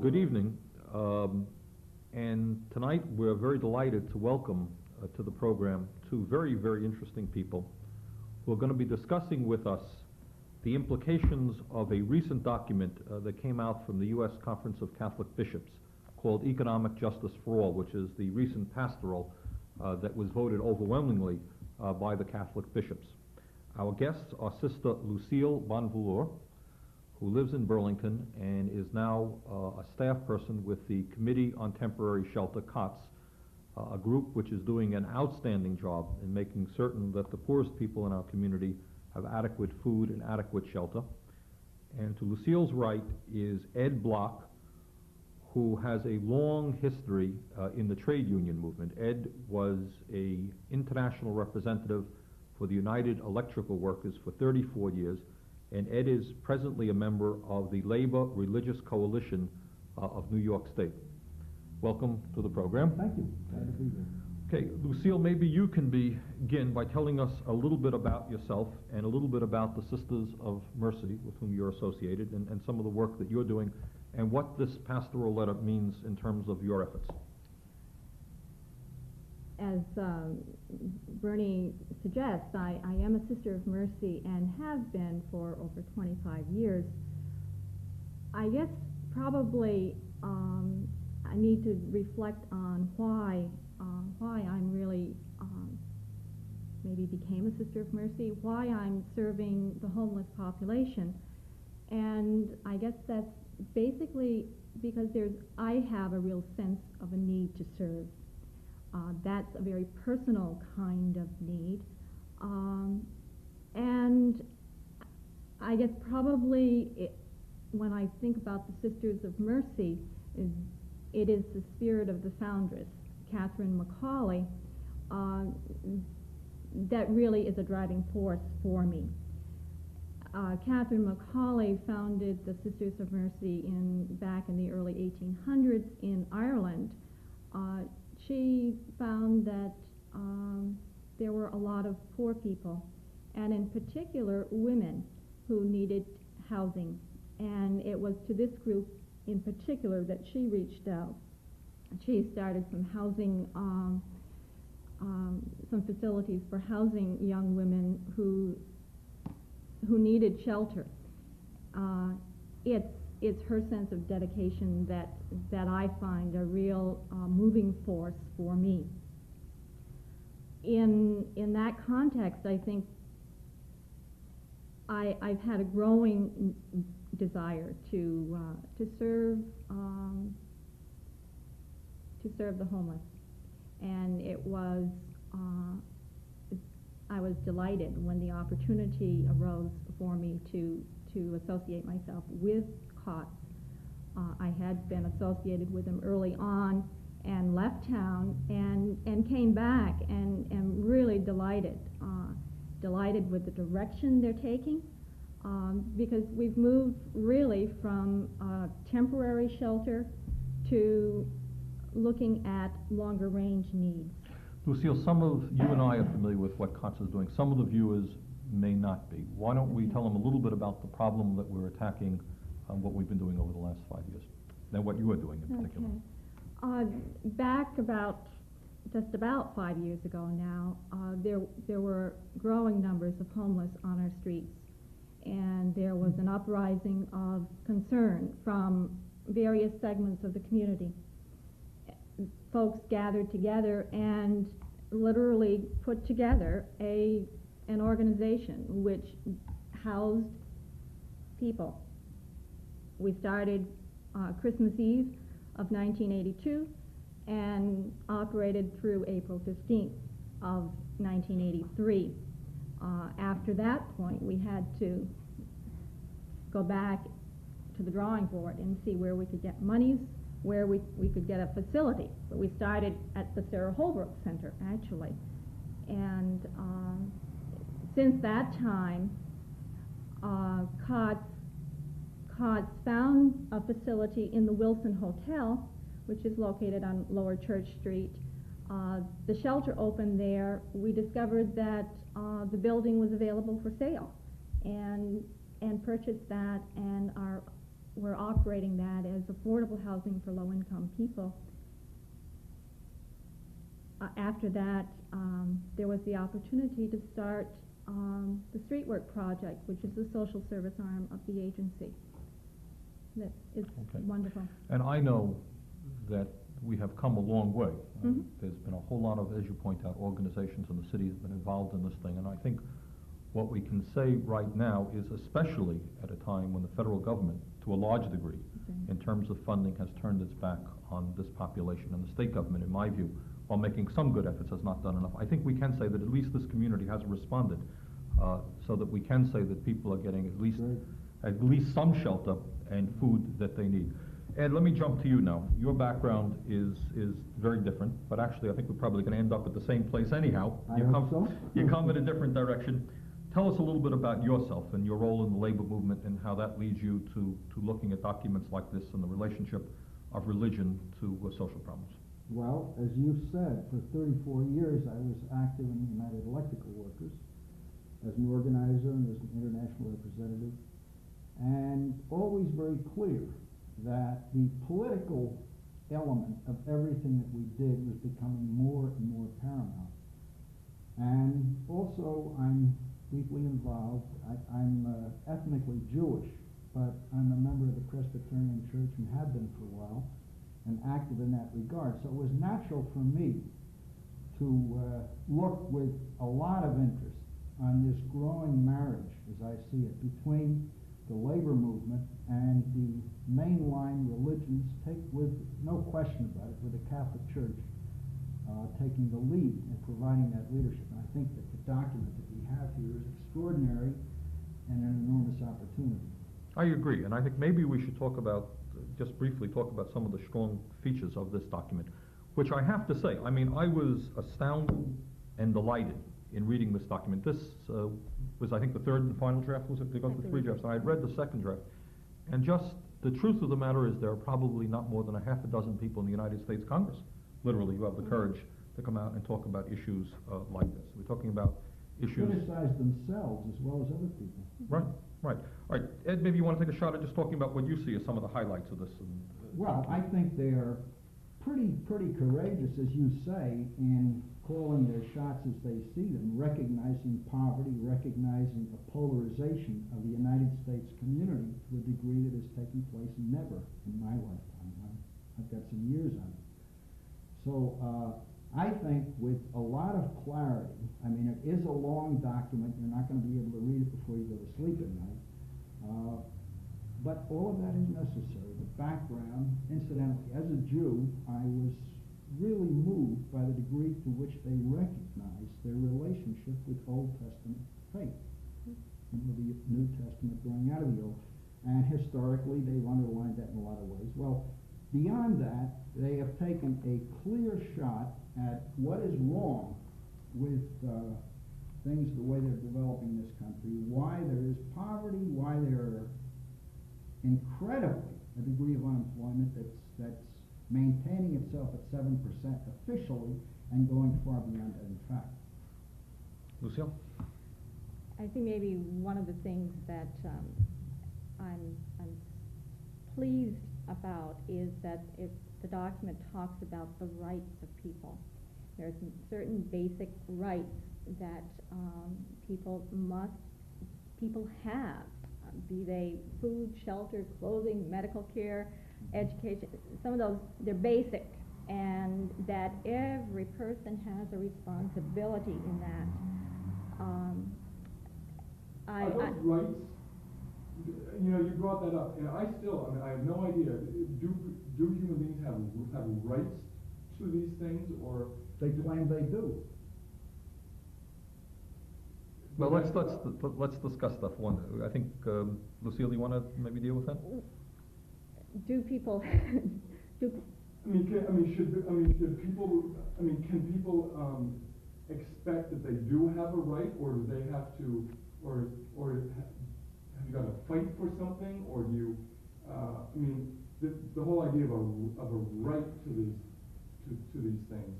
Good evening, and tonight we're very delighted to welcome to the program two very, very interesting people who are going to be discussing with us the implications of a recent document that came out from the U.S. Conference of Catholic Bishops called Economic Justice for All, which is the recent pastoral that was voted overwhelmingly by the Catholic bishops. Our guests are Sister Lucille Bonvouloire, who lives in Burlington and is now a staff person with the Committee on Temporary Shelter, COTS, a group which is doing an outstanding job in making certain that the poorest people in our community have adequate food and adequate shelter. And to Lucille's right is Ed Bloch, who has a long history in the trade union movement. Ed was an international representative for the United Electrical Workers for 34 years, and Ed is presently a member of the Labor Religious Coalition of New York State. Welcome to the program. Thank you. Glad to be here. Okay, Lucille, maybe you can begin by telling us a little bit about yourself and a little bit about the Sisters of Mercy with whom you're associated and some of the work that you're doing and what this pastoral letter means in terms of your efforts. As Bernie suggests, I am a Sister of Mercy and have been for over 25 years. I guess probably I need to reflect on why I'm really maybe became a Sister of Mercy, why I'm serving the homeless population, and I guess that's basically because I have a real sense of a need to serve. That's a very personal kind of need. And I guess probably when I think about the Sisters of Mercy, it is the spirit of the foundress, Mcauley, that really is a driving force for me. Mcauley founded the Sisters of Mercy back in the early 1800s in Ireland. She found that there were a lot of poor people, and in particular women, who needed housing. And it was to this group in particular that she reached out. She started some housing, some facilities for housing young women who needed shelter. It's her sense of dedication that I find a real moving force for me. In that context, I think I've had a growing desire to serve the homeless, and I was delighted when the opportunity arose for me to associate myself with COTS. I had been associated with them early on and left town and came back and am really delighted with the direction they're taking, because we've moved really from temporary shelter to looking at longer range needs. Lucille, some of you and I are familiar with what COTS is doing. Some of the viewers may not be. Why don't we tell them a little bit about the problem that we're attacking, what we've been doing over the last 5 years, and what you are doing in particular. Back just about 5 years ago now, there were growing numbers of homeless on our streets, and there was an uprising of concern from various segments of the community. Folks gathered together and literally put together an organization which housed people. We started Christmas Eve of 1982 and operated through April 15th of 1983. After that point, we had to go back to the drawing board and see where we could get monies, where we could get a facility. But we started at the Sarah Holbrook Center, actually. And since that time, COTS found a facility in the Wilson Hotel, which is located on Lower Church Street. The shelter opened there. We discovered that the building was available for sale and purchased that and are were operating that as affordable housing for low-income people. After that, there was the opportunity to start the Street Work Project, which is the social service arm of the agency. That is wonderful. And I know that we have come a long way. Mm-hmm. There's been a whole lot of, as you point out, organizations in the city that have been involved in this thing, and I think what we can say right now is, especially at a time when the federal government, to a large degree, in terms of funding, has turned its back on this population, and the state government, in my view, while making some good efforts, has not done enough. I think we can say that at least this community has responded, so that we can say that people are getting at least some shelter and food that they need. Ed, let me jump to you now. Your background is very different, but actually I think we're probably going to end up at the same place anyhow. You come in a different direction. Tell us a little bit about yourself and your role in the labor movement and how that leads you to looking at documents like this and the relationship of religion to social problems. Well, as you said, for 34 years I was active in the United Electrical Workers as an organizer and as an international representative, and always very clear that the political element of everything that we did was becoming more and more paramount. And also I'm deeply involved. I'm ethnically Jewish, but I'm a member of the Presbyterian Church and have been for a while, and active in that regard. So it was natural for me to look with a lot of interest on this growing marriage, as I see it, between the labor movement and the mainline religions, with no question about it, with the Catholic Church taking the lead in providing that leadership. And I think that the document that we have here is extraordinary and an enormous opportunity. I agree, and I think maybe we should talk about, just briefly talk about some of the strong features of this document, which I have to say, I mean, I was astounded and delighted in reading this document. This was, I think, the third and final draft, was it? They go through 3 drafts. I had read the second draft, and just the truth of the matter is there are probably not more than a half a dozen people in the United States Congress, literally, who have the courage to come out and talk about issues like this. We're talking about issues... Criticize themselves as well as other people. Right, right. All right, Ed, maybe you want to take a shot at just talking about what you see as some of the highlights of this. Well, I think they are pretty courageous, as you say, in calling their shots as they see them, recognizing poverty, recognizing the polarization of the United States community to a degree that has taken place never in my lifetime. I've got some years on it. So I think with a lot of clarity, I mean, it is a long document. You're not going to be able to read it before you go to sleep at night. But all of that is necessary. The background, incidentally, as a Jew, I was really moved by the degree to which they recognize their relationship with Old Testament faith, the New Testament growing out of the Old. And historically, they've underlined that in a lot of ways. Well, beyond that, they have taken a clear shot at what is wrong with things the way they're developing this country, why there is poverty, why there are incredibly a degree of unemployment that's maintaining itself at 7% officially and going far beyond that in fact. Lucille? I think maybe one of the things that I'm pleased about is that the document talks about the rights of people. There's certain basic rights that people have, be they food, shelter, clothing, medical care, education. Some of those, they're basic, and that every person has a responsibility in that. Are those rights? You know, you brought that up, and I have no idea. Do human beings have rights to these things, or they claim they do? Well, let's discuss stuff one. I think Lucille, you want to maybe deal with that? Do people? Can people expect that they do have a right, or do they have to, or have you got to fight for something, or do you? The whole idea of a right to these things.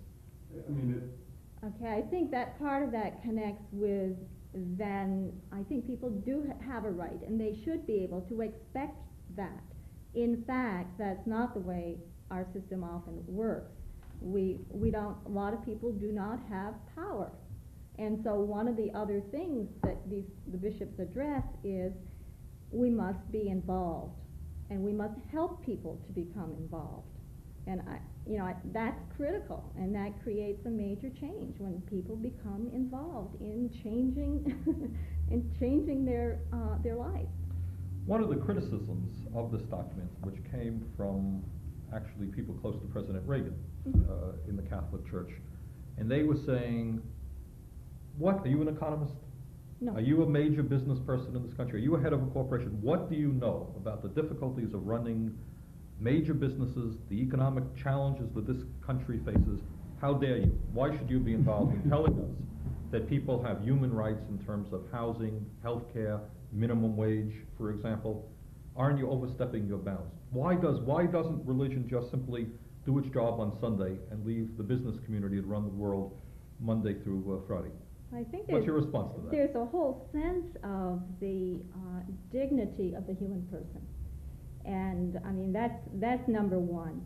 Okay, I think that part of that connects with then I think people do have a right, and they should be able to expect that. In fact, that's not the way our system often works. A lot of people do not have power. And so one of the other things that the bishops address is we must be involved, and we must help people to become involved. And that's critical, and that creates a major change when people become involved in changing their lives. One of the criticisms of this document, which came from actually people close to President Reagan in the Catholic Church, and they were saying, what, are you an economist? No. Are you a major business person in this country? Are you a head of a corporation? What do you know about the difficulties of running major businesses, the economic challenges that this country faces? How dare you? Why should you be involved in telling us that people have human rights in terms of housing, health care, minimum wage, for example? Aren't you overstepping your bounds? Why doesn't religion just simply do its job on Sunday and leave the business community to run the world Monday through Friday? I think What's your response to that? There's a whole sense of the dignity of the human person. And I mean, that's number one.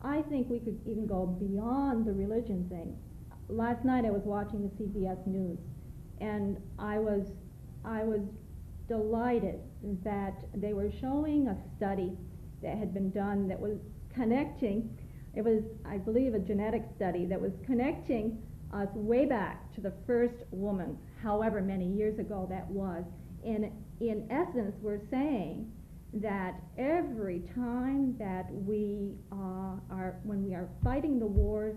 I think we could even go beyond the religion thing. Last night I was watching the CBS News, and I was delighted that they were showing a study that had been done that was connecting, it was, I believe, a genetic study that was connecting us way back to the first woman, however many years ago that was. And in essence, we're saying that every time that when we are fighting the wars,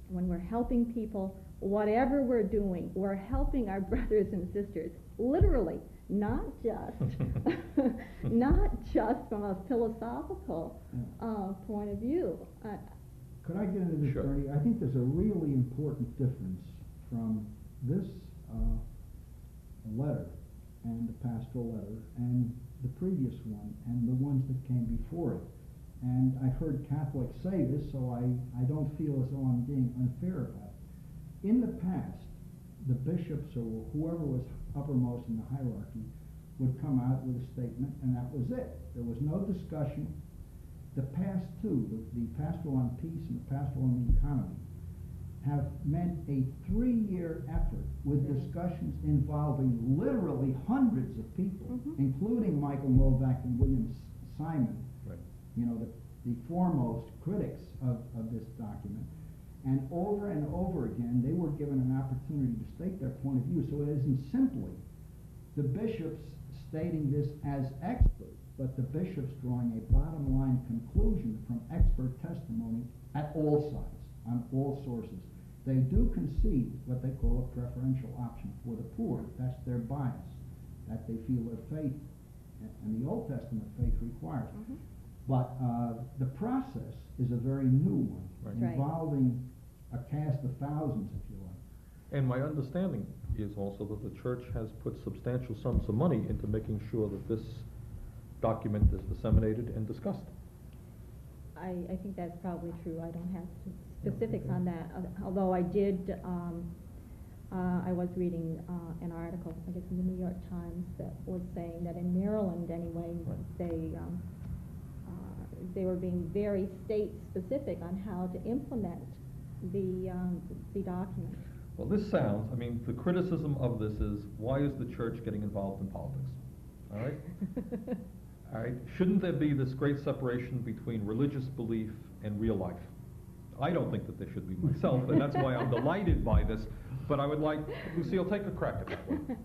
when we're helping people, whatever we're doing, we're helping our brothers and sisters, literally, not just from a philosophical point of view. Could I get into this, Sure. Bernie? I think there's a really important difference from this letter and the pastoral letter and the previous one and the ones that came before it. And I've heard Catholics say this, so I don't feel as though I'm being unfair about it. In the past, the bishops or whoever was uppermost in the hierarchy would come out with a statement, and that was it. There was no discussion. The past two, the pastoral on peace and the pastoral on the economy, have meant a 3-year effort with discussions involving literally hundreds of people, including Michael Novak and William Simon, Right. The foremost critics of this document. And over again, they were given an opportunity to state their point of view. So it isn't simply the bishops stating this as experts, but the bishops drawing a bottom line conclusion from expert testimony at all sides, on all sources. They do concede what they call a preferential option for the poor. That's their bias, that they feel their faith, and the Old Testament faith requires. But the process is a very new one, Right. involving a cast of thousands, if you like. And my understanding is also that the church has put substantial sums of money into making sure that this document is disseminated and discussed. I think that's probably true. I don't have specifics on that, although I did, I was reading an article, I guess in the New York Times, that was saying that in Maryland anyway, they were being very state-specific on how to implement the document. Well, this sounds, the criticism of this is, why is the church getting involved in politics? All right? All right? Shouldn't there be this great separation between religious belief and real life? I don't think that there should be myself, and that's why I'm delighted by this. But I would like, Lucille, take a crack at that one.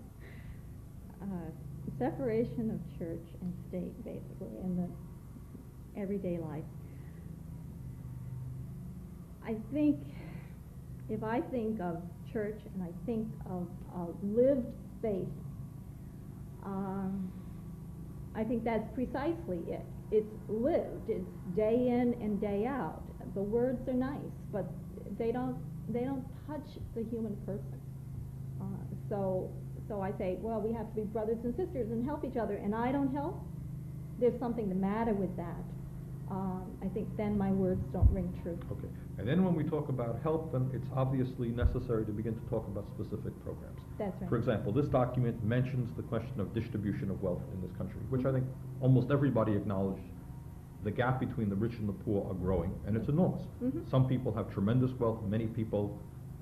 Separation of church and state, basically, in the everyday life. I think, if I think of church and I think of lived faith, I think that's precisely it. It's lived. It's day in and day out. The words are nice, but they don't touch the human person. So I say, well, we have to be brothers and sisters and help each other, and I don't help. There's something the matter with that. I think then my words don't ring true. Okay. And then when we talk about help, then it's obviously necessary to begin to talk about specific programs. That's right. For example, this document mentions the question of distribution of wealth in this country, which I think almost everybody acknowledged the gap between the rich and the poor are growing, and it's enormous. Mhm. Some people have tremendous wealth, many people,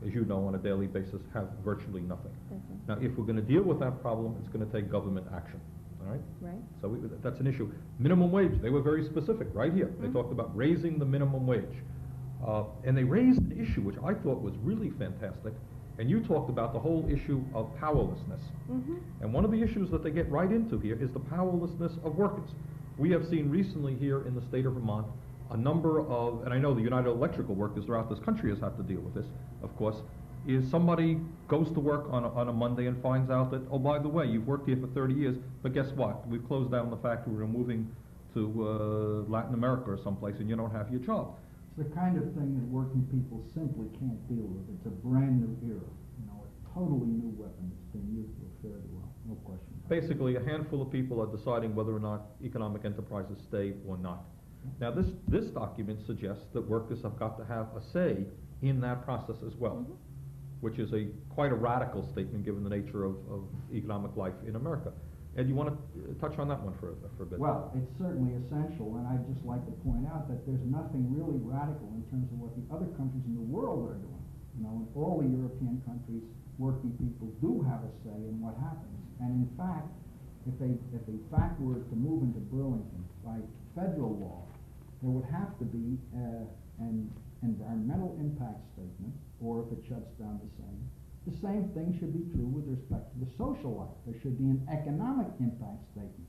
as you know, on a daily basis, have virtually nothing. That's right. Now, if we're gonna deal with that problem, it's gonna take government action, all right? Right. So that's an issue. Minimum wage, they were very specific, right here. They Mhm. talked about raising the minimum wage. And they raised an issue which I thought was really fantastic, and you talked about the whole issue of powerlessness. Mhm. And one of the issues that they get right into here is the powerlessness of workers. We have seen recently here in the state of Vermont a number of, and I know the United Electrical workers throughout this country has had to deal with this, of course, is somebody goes to work on a Monday and finds out that, oh, by the way, you've worked here for 30 years, but guess what? We've closed down the factory, we're moving to Latin America or someplace, and you don't have your job. It's the kind of thing that working people simply can't deal with. It's a brand new era, a totally new weapon that's been used fairly well, no question. Basically, a handful of people are deciding whether or not economic enterprises stay or not. Now, this document suggests that workers have got to have a say in that process as well, Mhm. which is quite a radical statement given the nature of economic life in America. Ed, you want to touch on that one for a bit? Well, it's certainly essential, and I'd just like to point out that there's nothing really radical in terms of what the other countries in the world are doing. In all the European countries, working people do have a say in what happens. And in fact, if a fact were to move into Burlington by federal law, there would have to be an environmental impact statement, or if it shuts down the same. The same thing should be true with respect to the social life. There should be an economic impact statement.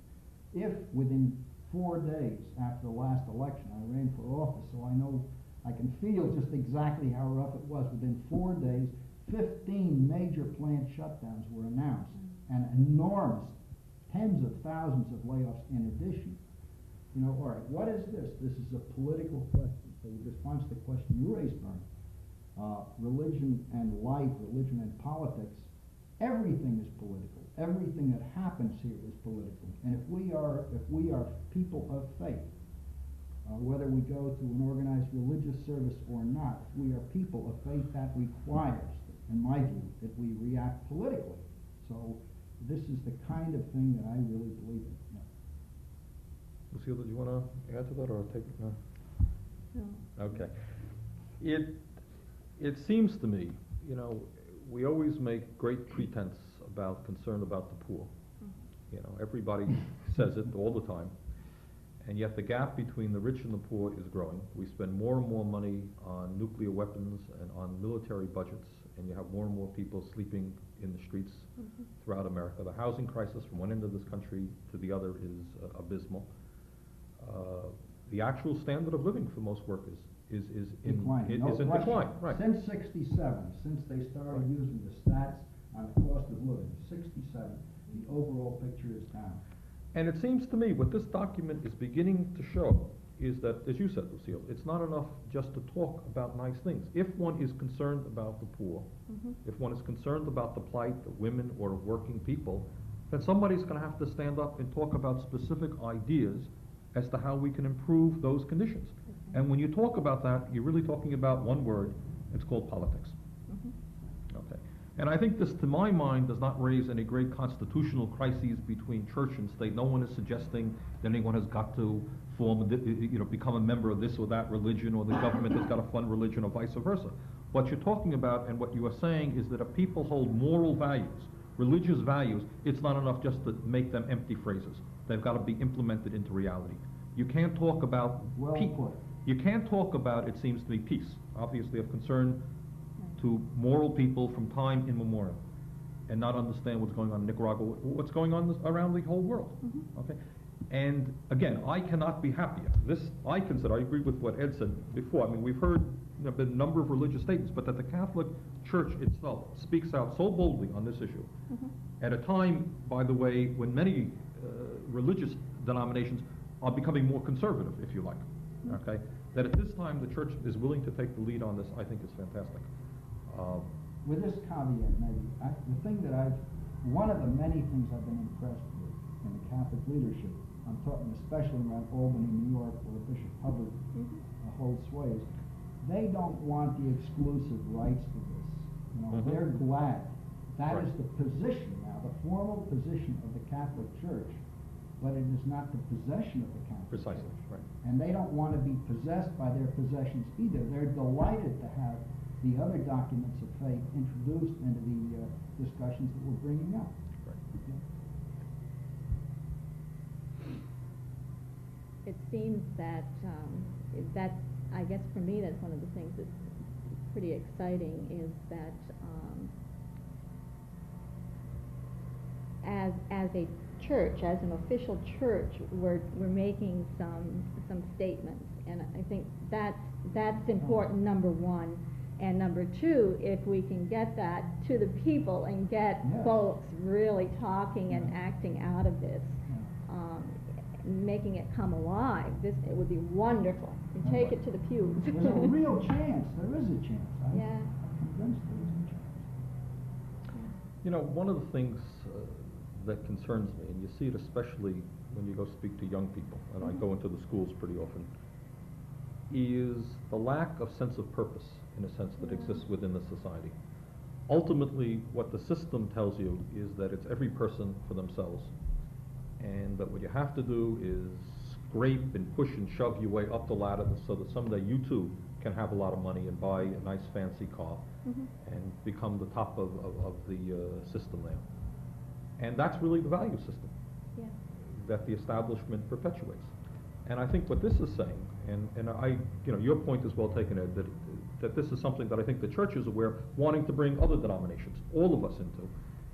If within 4 days after the last election, I ran for office, so I know I can feel just exactly how rough it was. Within 4 days, 15 major plant shutdowns were announced, and enormous, tens of thousands of layoffs in addition. All right, what is this? This is a political question. So in response to the question you raised, Bernie, religion and life, religion and politics, everything is political. Everything that happens here is political. And if we are people of faith, whether we go to an organized religious service or not, if we are people of faith, that requires, in my view, that we react politically. So this is the kind of thing that I really believe in. Yeah. Lucille, did you want to add to that or take it? No? No. Okay. It seems to me, we always make great pretense about concern about the poor. Everybody says it all the time. And yet the gap between the rich and the poor is growing. We spend more and more money on nuclear weapons and on military budgets, and you have more and more people sleeping in the streets throughout America. The housing crisis from one end of this country to the other is abysmal. The actual standard of living for most workers is in decline. Right. Since '67, since they started using the stats on the cost of living, '67, the overall picture is down. And it seems to me what this document is beginning to show is that, as you said, Lucille, it's not enough just to talk about nice things. If one is concerned about the poor, if one is concerned about the plight of women or of working people, then somebody's going to have to stand up and talk about specific ideas as to how we can improve those conditions. And when you talk about that, you're really talking about one word. It's called politics. Okay. And I think this, to my mind, does not raise any great constitutional crises between church and state. No one is suggesting that anyone has got to become a member of this or that religion, or the government has got to fund religion, or vice versa. What you're talking about and what you are saying is that if people hold moral values, religious values, it's not enough just to make them empty phrases. They've got to be implemented into reality. You can't talk about You can't talk about, it seems to me, peace, obviously of concern to moral people from time immemorial, and not understand what's going on in Nicaragua, what's going on around the whole world. Okay, and again, I cannot be happier. I agree with what Ed said before. I mean, we've heard been a number of religious statements, but that the Catholic Church itself speaks out so boldly on this issue, at a time, by the way, when many religious denominations are becoming more conservative, if you like. Okay, that at this time the church is willing to take the lead on this, I think is fantastic. With this caveat, maybe, one of the many things I've been impressed with in the Catholic leadership, I'm talking especially around Albany, New York, where Bishop Hubbard holds sway, is they don't want the exclusive rights to this. They're glad. That is the position now, the formal position of the Catholic Church, but it is not the possession of the counterfeit. Precisely, right. And they don't want to be possessed by their possessions either. They're delighted to have the other documents of faith introduced into the discussions that we're bringing up. Right. Okay? It seems that, I guess for me, that's one of the things that's pretty exciting is that as a church, as an official church, we're making some statements, and I think that's important, number one. And number two, if we can get that to the people and get folks really talking and acting out of this, making it come alive, it would be wonderful. And take it to the pews. There's a real chance. There is a chance. I'm convinced there is a chance. You know, one of the things that concerns me, and you see it especially when you go speak to young people, and I go into the schools pretty often, is the lack of sense of purpose, in a sense, that exists within the society. Ultimately, what the system tells you is that it's every person for themselves, and that what you have to do is scrape and push and shove your way up the ladder so that someday you too can have a lot of money and buy a nice fancy car and become the top of the system there. And that's really the value system that the establishment perpetuates. And I think what this is saying, and I, you know, your point is well taken, Ed, that this is something that I think the church is aware, wanting to bring other denominations, all of us into,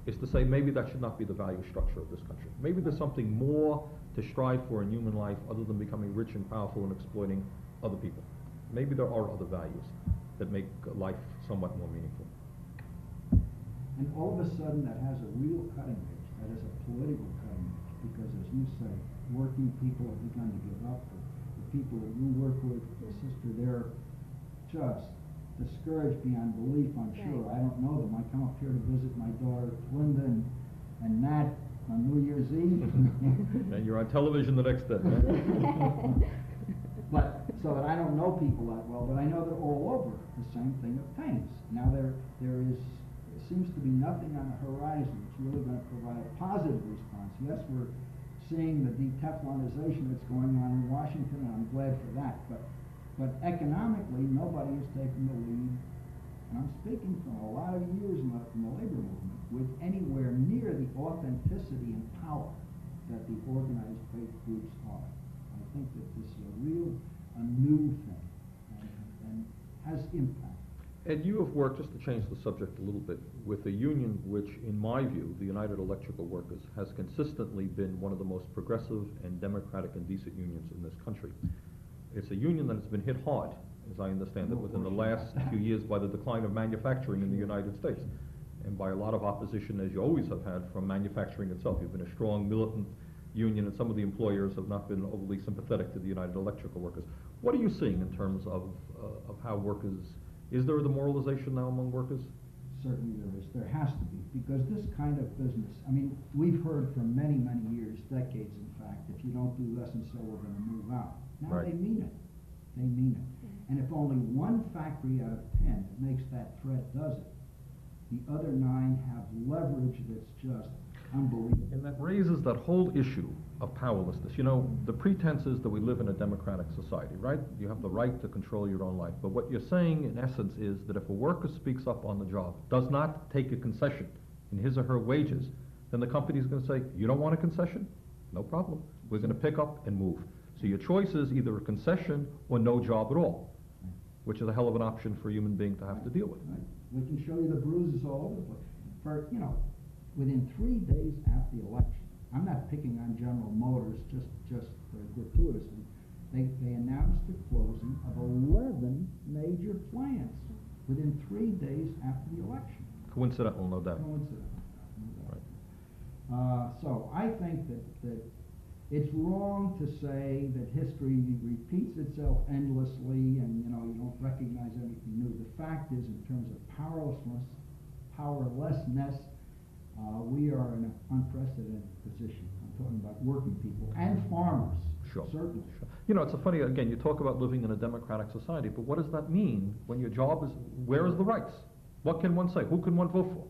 is to say maybe that should not be the value structure of this country. Maybe there's something more to strive for in human life other than becoming rich and powerful and exploiting other people. Maybe there are other values that make life somewhat more meaningful. And all of a sudden that has a real cutting edge, that is a political cutting edge, because as you say, working people have begun to give up. The people that you work with, sister, they're just discouraged beyond belief, I'm sure. I don't know them. I come up here to visit my daughter Linda and Nat on New Year's Eve. And you're on television the next day. But so that I don't know people that well, but I know they're all over the same thing obtains. Now there seems to be nothing on the horizon that's really going to provide a positive response. Yes, we're seeing the de-Teflonization that's going on in Washington, and I'm glad for that. But economically, nobody is taking the lead, and I'm speaking from a lot of years in the labor movement, with anywhere near the authenticity and power that the organized faith groups are. I think that this is a new thing, and has impact. Ed, you have worked, just to change the subject a little bit, with a union which, in my view, the United Electrical Workers, has consistently been one of the most progressive and democratic and decent unions in this country. It's a union that has been hit hard, as I understand it, within the last few years by the decline of manufacturing in the United States, and by a lot of opposition, as you always have had, from manufacturing itself. You've been a strong, militant union, and some of the employers have not been overly sympathetic to the United Electrical Workers. What are you seeing in terms of how workers, is there a demoralization now among workers? Certainly there is. There has to be, because this kind of business, I mean, we've heard for many, many years, decades in fact, if you don't do less and so, we're going to move out. Now they mean it. They mean it. And if only one factory out of 10 that makes that threat does it, the other 9 have leverage that's just unbelievable. And that raises that whole issue of powerlessness. You know, the pretense is that we live in a democratic society, right? You have the right to control your own life. But what you're saying, in essence, is that if a worker speaks up on the job, does not take a concession in his or her wages, then the company is going to say, you don't want a concession? No problem. We're going to pick up and move. So your choice is either a concession or no job at all, which is a hell of an option for a human being to have to deal with. Right. We can show you the bruises all over the place. For, you know, within 3 days after the election, I'm not picking on General Motors just gratuitously, they announced the closing of 11 major plants within 3 days after the election. Coincidental, no doubt. Coincidental, no doubt. Right. So I think that it's wrong to say that history repeats itself endlessly and, you know, you don't recognize anything new. The fact is, in terms of powerlessness, we are in an unprecedented position. I'm talking about working people and farmers. Sure. Certainly. Sure. You know, it's a funny, again, you talk about living in a democratic society, but what does that mean when your job is, where is the rights? What can one say? Who can one vote for?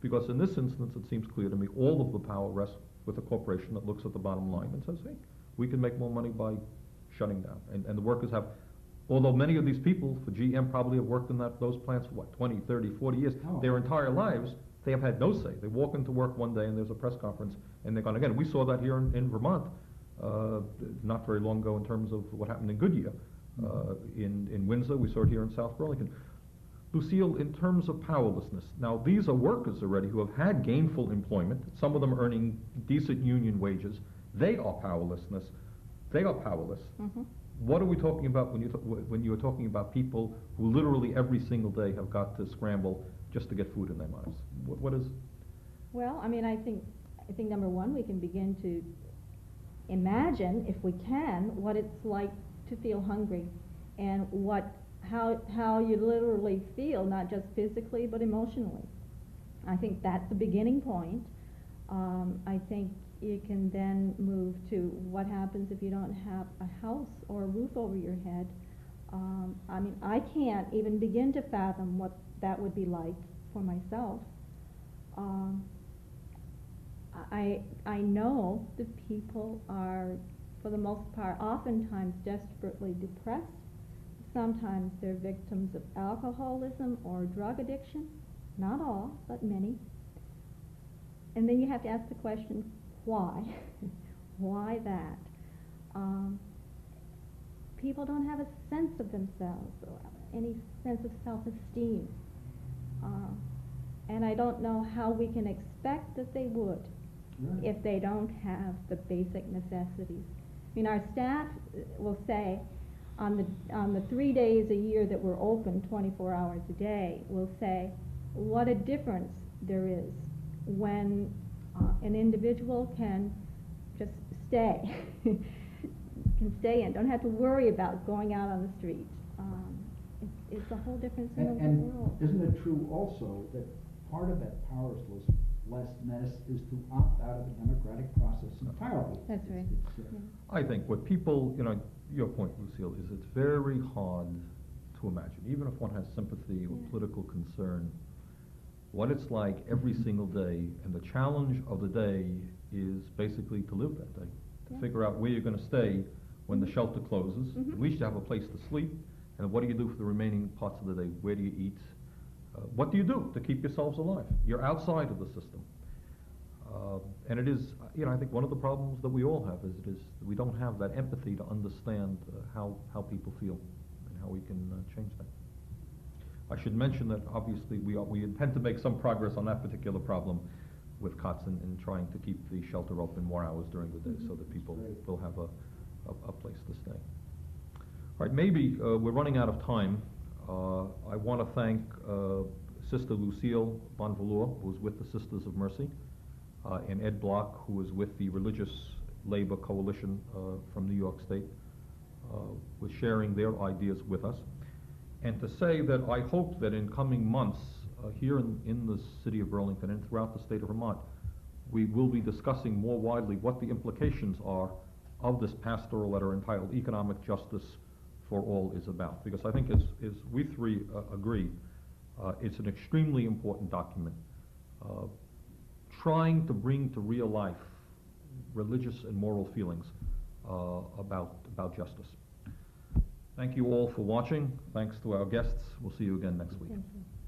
Because in this instance, it seems clear to me, all of the power rests with a corporation that looks at the bottom line and says, hey, we can make more money by shutting down. And the workers have, although many of these people for GM probably have worked in those plants for what, 20, 30, 40 years, Oh. their entire lives, they have had no say. They walk into work one day and there's a press conference and they're gone again. We saw that here in Vermont, not very long ago in terms of what happened in Goodyear. In Windsor, we saw it here in South Burlington. Lucille, in terms of powerlessness, now these are workers already who have had gainful employment, some of them earning decent union wages. They are powerlessness. They are powerless. Mhm. What are we talking about when you are talking about people who literally every single day have got to scramble just to get food in their mouths? What is? Well, I mean, I think number one, we can begin to imagine, if we can, what it's like to feel hungry, and how you literally feel, not just physically but emotionally. I think that's the beginning point. I think you can then move to what happens if you don't have a house or a roof over your head. I mean, I can't even begin to fathom what that would be like for myself. I know that people are, for the most part, oftentimes desperately depressed. Sometimes they're victims of alcoholism or drug addiction. Not all, but many. And then you have to ask the question, why? Why that? People don't have a sense of themselves or any sense of self-esteem. And I don't know how we can expect that they would if they don't have the basic necessities. I mean, our staff will say, on the 3 days a year that we're open 24 hours a day, will say what a difference there is when an individual can just stay, can stay in, don't have to worry about going out on the street. It's a whole difference in the world. And isn't it true also that part of that powerlessness is to opt out of the democratic process entirely? That's right. It's, I think what people, your point, Lucille, is it's very hard to imagine, even if one has sympathy or political concern, what it's like every single day, and the challenge of the day is basically to live that day, to figure out where you're going to stay when the shelter closes. At least you have a place to sleep, and what do you do for the remaining parts of the day? Where do you eat? What do you do to keep yourselves alive? You're outside of the system. And it is, I think one of the problems that we all have is we don't have that empathy to understand how people feel and how we can change that. I should mention that obviously we intend to make some progress on that particular problem with COTS in trying to keep the shelter open more hours during the day so that people will have a place to stay. All right, maybe we're running out of time. I want to thank Sister Lucille Bonvouloire, who is with the Sisters of Mercy, and Ed Bloch, who is with the Religious Labor Coalition from New York State, was sharing their ideas with us. And to say that I hope that in coming months, here in the city of Burlington and throughout the state of Vermont, we will be discussing more widely what the implications are of this pastoral letter entitled Economic Justice for All is about. Because I think as we three agree, it's an extremely important document, trying to bring to real life religious and moral feelings about justice. Thank you all for watching. Thanks to our guests. We'll see you again next week. Thank you.